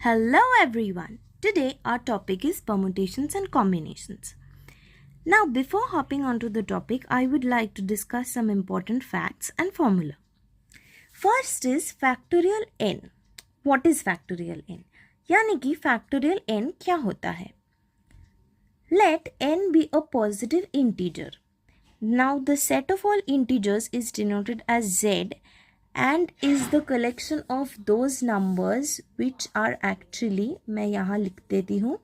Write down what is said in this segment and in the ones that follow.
Hello everyone. Today our topic is permutations and combinations. Now before hopping onto the topic, I would like to discuss some important facts and formula. First is factorial n. What is factorial n? यानी कि factorial n क्या होता है? Let n be a positive integer. Now the set of all integers is denoted as z and is the collection of those numbers which are actually, मैं यहाँ लिख देती हूँ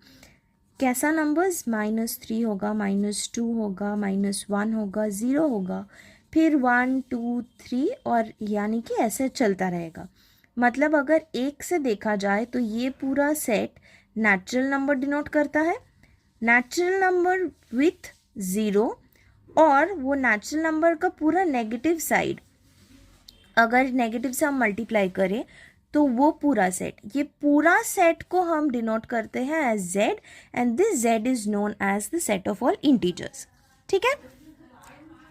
कैसा नंबर्स, -3 होगा, -2 होगा, -1 होगा, 0 होगा, फिर 1 2 3 और यानी कि ऐसे चलता रहेगा. मतलब अगर एक से देखा जाए तो ये पूरा सेट नेचुरल नंबर डिनोट करता है, नेचुरल नंबर विथ 0, और वो नेचुरल नंबर का पूरा नेगेटिव साइड अगर नेगेटिव से हम मल्टीप्लाई करें तो वो पूरा सेट, ये पूरा सेट को हम डिनोट करते हैं as z and this z is known as the set of all integers. ठीक है.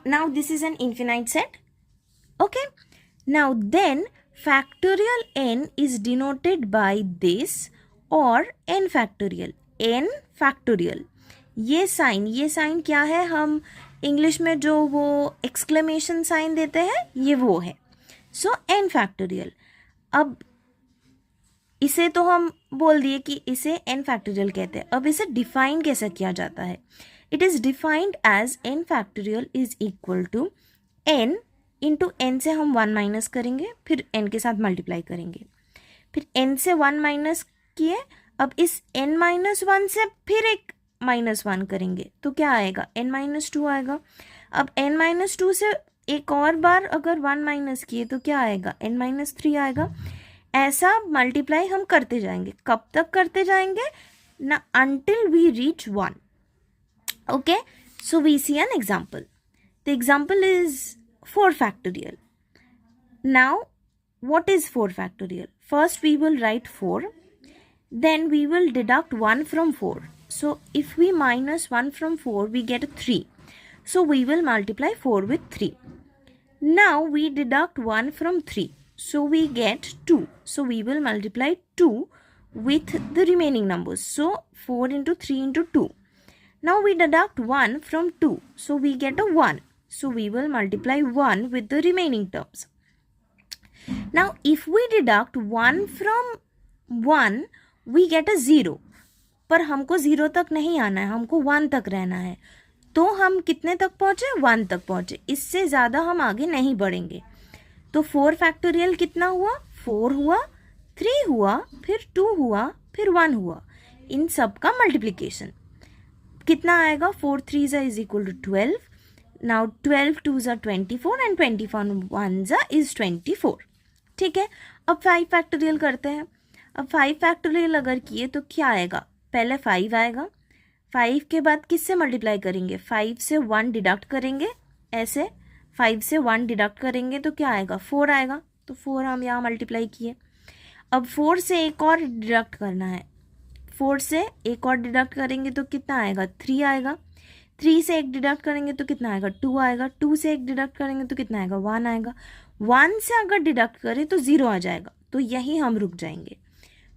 Now this is an infinite set. Okay. Now then factorial n is denoted by this और n factorial. n factorial ये sign क्या है, हम English में जो वो एक्सक्लेमेशन साइन देते हैं ये वो है. सो n फैक्टोरियल. अब इसे तो हम बोल दिए कि इसे n फैक्टोरियल कहते हैं. अब इसे डिफाइन कैसे किया जाता है? It is defined as n factorial is equal to n into n से हम 1 माइनस करेंगे, फिर n के साथ मल्टीप्लाई करेंगे, फिर n से 1 माइनस किए, अब इस n माइनस 1 से फिर एक -1 करेंगे तो क्या आएगा, n-2 आएगा. अब n-2 से एक और बार अगर 1 माइनस किए तो क्या आएगा, n-3 आएगा. ऐसा मल्टीप्लाई हम करते जाएंगे. कब तक करते जाएंगे ना, until we reach 1. Okay, so we see an example. The example is 4 factorial. Now what is 4 factorial? First we will write 4, then we will deduct 1 from 4. So if we minus 1 from 4 we get a 3. So we will multiply 4 with 3. Now we deduct 1 from 3. So we get 2. So we will multiply 2 with the remaining numbers. So 4 into 3 into 2. Now we deduct 1 from 2. So we get a 1. So we will multiply 1 with the remaining terms. Now if we deduct 1 from 1 we get a 0. पर हमको 0 तक नहीं आना है, हमको 1 तक रहना है. तो हम कितने तक पहुँचे, 1 तक पहुँचे. इससे ज़्यादा हम आगे नहीं बढ़ेंगे. तो 4 फैक्टोरियल कितना हुआ, 4 हुआ, 3 हुआ, फिर 2 हुआ, फिर 1 हुआ. इन सब का मल्टीप्लिकेशन कितना आएगा, 4 3 is equal to 12. Now 12 2 24 and 24 1 is 24. ठीक है. अब 5 फैक्टोरियल करते हैं. अब 5 फैक्टोरियल अगर किए तो क्या आएगा, पहले 5 आएगा, 5 के बाद किससे मल्टीप्लाई करेंगे, 5 से 1 डिडक्ट करेंगे, ऐसे 5 से 1 डिडक्ट करेंगे तो क्या आएगा, 4 आएगा. तो 4 हम यहाँ मल्टीप्लाई किए. अब 4 से एक और डिडक्ट करना है, 4 से एक और डिडक्ट करेंगे तो कितना आएगा, 3 आएगा. 3 से एक डिडक्ट करेंगे तो कितना आएगा, 2 आएगा. 2 से एक डिडक्ट करेंगे तो कितना आएगा, 1 आएगा. 1 से अगर डिडक्ट करें तो 0 आ जाएगा. तो यही हम रुक जाएंगे.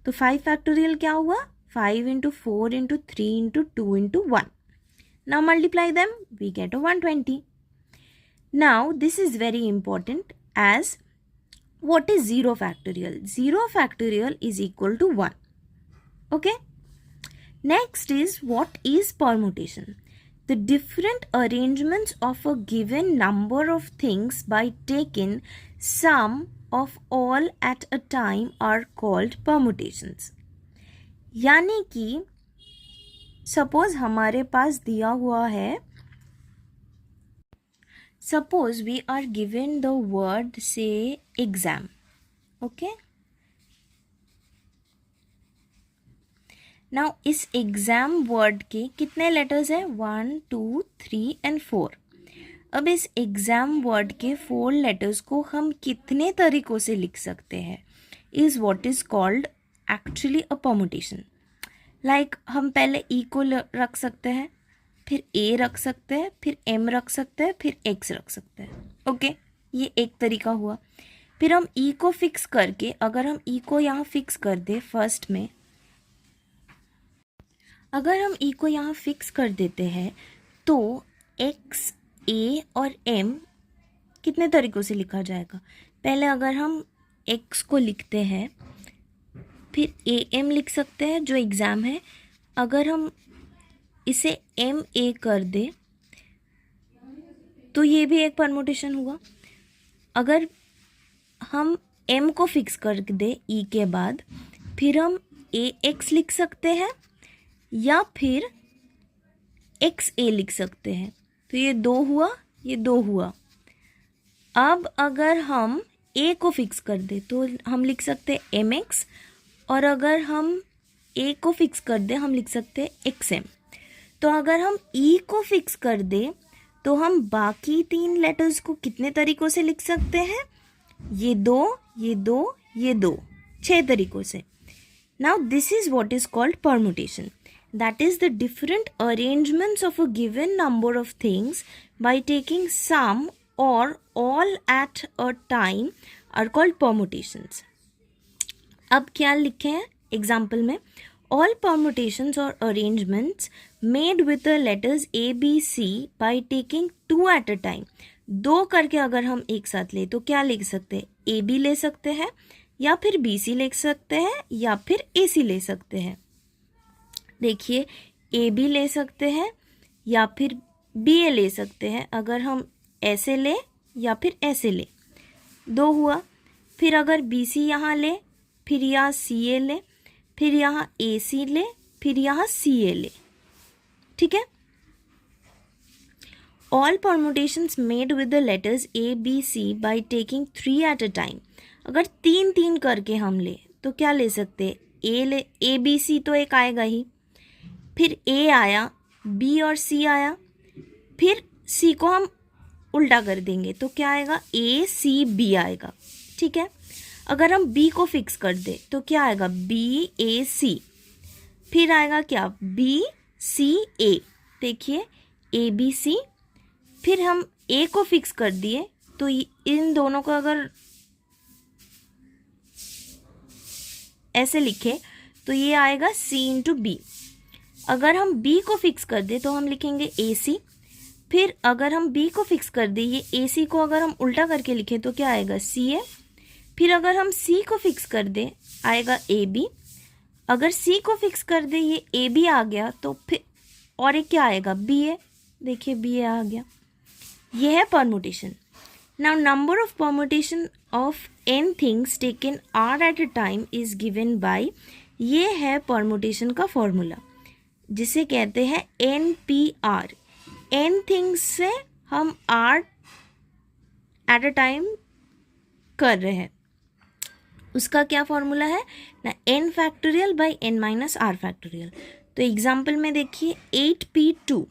तो 5 फैक्टोरियल क्या हुआ, 5 into 4 into 3 into 2 into 1. Now multiply them, we get a 120. Now this is very important as what is 0 factorial? 0 factorial is equal to 1. Okay. Next is what is permutation? The different arrangements of a given number of things by taking sum of all at a time are called permutations. यानी कि suppose हमारे पास दिया हुआ है, suppose we are given the word say exam. Okay. Now इस exam word के कितने letters हैं, 1 2 3 एंड 4. अब इस एग्जाम वर्ड के 4 लेटर्स को हम कितने तरीक़ों से लिख सकते हैं is what is called actually a permutation. Like हम पहले ई को रख सकते हैं, फिर ए रख सकते हैं, फिर एम रख सकते हैं, फिर एक्स रख सकते हैं. ओके. ये एक तरीका हुआ. फिर हम ई को फिक्स करके, अगर हम ई को यहाँ फिक्स कर दे फर्स्ट में अगर हम e को यहाँ फिक्स कर देते हैं तो x, a और m कितने तरीक़ों से लिखा जाएगा? पहले अगर हम x को लिखते हैं, फिर am लिख सकते हैं जो एग्ज़ाम है। अगर हम इसे ma कर दे तो ये भी एक परमुटेशन हुआ। अगर हम m को फिक्स कर दे e के बाद, फिर हम ax लिख सकते हैं या फिर xa लिख सकते हैं। तो ये 2 हुआ, ये 2 हुआ। अब अगर हम a को फिक्स कर दे तो हम लिख सकते हैं mx, और अगर हम a को फिक्स कर दे हम लिख सकते हैं xm। तो अगर हम e को फिक्स कर दे तो हम बाकी 3 लेटर्स को कितने तरीक़ों से लिख सकते हैं? ये 2, ये 2, ये 2, 6 तरीक़ों से। Now this is what is called permutation. That is the different arrangements of a given number of things by taking some or all at a time are called permutations. अब क्या लिखे हैं एग्जाम्पल में? All permutations or arrangements made with the letters A, B, C by taking 2 at a time. 2 करके अगर हम एक साथ ले तो क्या लिख सकते हैं? A B ले सकते हैं, या फिर बी सी ले सकते हैं, या फिर ए सी ले सकते हैं। देखिए, ए बी ले सकते हैं या फिर बी ए ले सकते हैं। अगर हम ऐसे ले या फिर ऐसे ले, 2 हुआ। फिर अगर बी सी यहाँ ले, फिर यहाँ सी ए ले, फिर यहाँ ए सी ले, फिर यहाँ सी ए ले। ठीक है। All permutations made with the letters A, B, C by taking 3 at a time. अगर 3 करके हम ले तो क्या ले सकते हैं? ए बी सी तो एक आएगा ही, फिर ए आया, बी और सी आया, फिर सी को हम उल्टा कर देंगे तो क्या आएगा? ए सी बी आएगा। ठीक है। अगर हम बी को फिक्स कर दे तो क्या आएगा? बी ए सी, फिर आएगा क्या? बी सी ए। देखिए, ए बी सी, फिर हम ए को फिक्स कर दिए तो इन दोनों को अगर ऐसे लिखे तो ये आएगा C इंटू बी। अगर हम B को फिक्स कर दे तो हम लिखेंगे AC, फिर अगर हम B को फिक्स कर दे, ये AC को अगर हम उल्टा करके लिखें तो क्या आएगा? CA। फिर अगर हम C को फिक्स कर दे आएगा AB। अगर C को फिक्स कर दे, ये AB आ गया, तो फिर और एक क्या आएगा? BA। देखिए, BA आ गया। ये है permutation. Now number of permutation of n things taken r at a time is given by, ये है परमुटेशन का फॉर्मूला जिसे कहते हैं NPR। n थिंग्स से हम r at a time कर रहे हैं, उसका क्या फॉर्मूला है ना? n factorial by n minus r factorial. तो एग्जाम्पल में देखिए 8p2,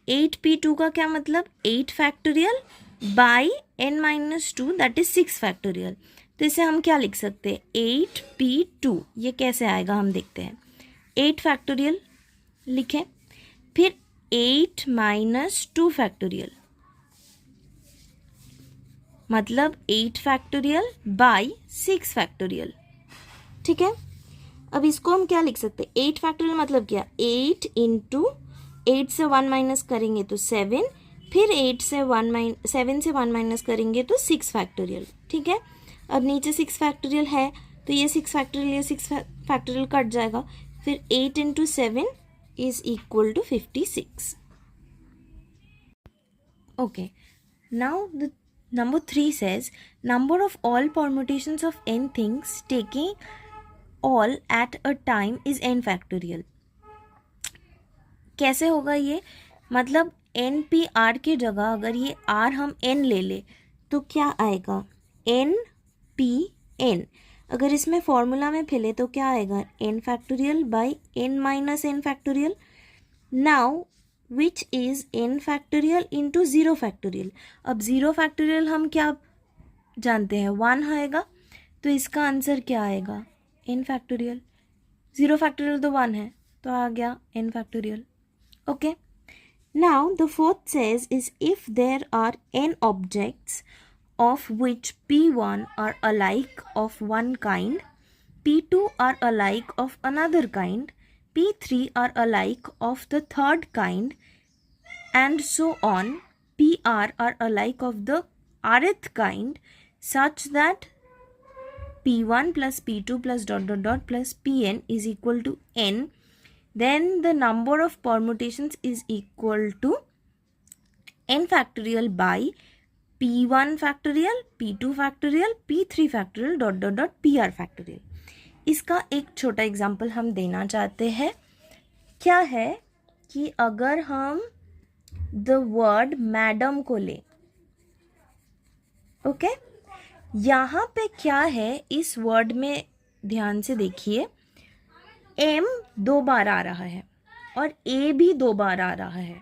8p2 का क्या मतलब? 8 factorial by n minus 2 that is 6 factorial. तो इसे हम क्या लिख सकते हैं? 8p2। ये कैसे आएगा हम देखते हैं। 8 फैक्टोरियल लिखें, फिर 8 माइनस 2 फैक्टोरियल मतलब 8 फैक्टोरियल बाई 6 फैक्टोरियल। ठीक है। अब इसको हम क्या लिख सकते हैं? 8 फैक्टोरियल मतलब क्या? 8 इंटू 8 से 1 माइनस करेंगे तो 7, फिर 7 से 1 माइनस करेंगे तो 6 फैक्टोरियल। ठीक है। अब नीचे 6 फैक्टोरियल है तो ये 6 फैक्टोरियल, ये 6 फैक्टोरियल कट जाएगा, फिर 8 into 7 is equal to 56। Okay, now the number 3 says number of all permutations of n things taking all at a time is n factorial। कैसे होगा ये? मतलब n p r की जगह अगर ये r हम n ले ले तो क्या आएगा? n p n। अगर इसमें फॉर्मूला में फिले तो क्या आएगा? n factorial by n minus n factorial. Now which is n factorial into 0 factorial. अब 0 फैक्टोरियल हम क्या जानते हैं? 1 आएगा, तो इसका आंसर क्या आएगा? n factorial. 0 फैक्टोरियल तो 1 है, तो आ गया n factorial. Okay, now the fourth says is if there are n objects of which p1 are alike of one kind, p2 are alike of another kind, P3 are alike of the third kind, and so on. PR are alike of the rth kind, such that P1 plus P2 plus dot dot dot plus Pn is equal to n. Then the number of permutations is equal to n factorial by P1 factorial, P2 factorial, P3 factorial dot dot dot PR factorial. इसका एक छोटा example हम देना चाहते हैं. क्या है कि अगर हम द वर्ड मैडम को ले, ओके, यहाँ पे क्या है इस वर्ड में ध्यान से देखिए, M 2 बार आ रहा है और A भी 2 बार आ रहा है.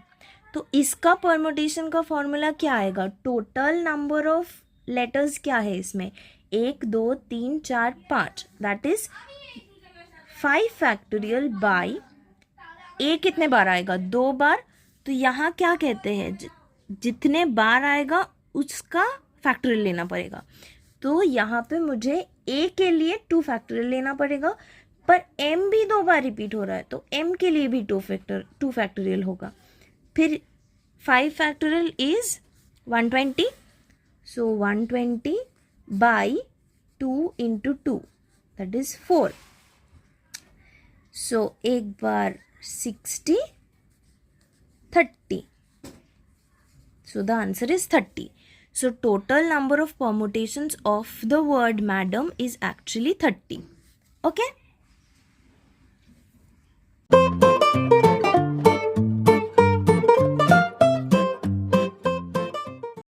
तो इसका परमुटेशन का फॉर्मूला क्या आएगा? टोटल नंबर ऑफ लेटर्स क्या है इसमें? 1 2 3 4 5, that is 5 factorial by A कितने बार आएगा? 2 बार. तो यहाँ क्या कहते हैं, जितने बार आएगा उसका फैक्टोरियल लेना पड़ेगा. तो यहाँ पे मुझे A के लिए 2 फैक्टोरियल लेना पड़ेगा, पर M भी 2 बार रिपीट हो रहा है तो M के लिए भी 2 फैक्टोरियल होगा. फिर 5 factorial is 120, so 120 by 2 into 2, that is 4. सो एक बार 60, 30. So the answer is 30. So total number of permutations of the word madam is actually 30. Okay?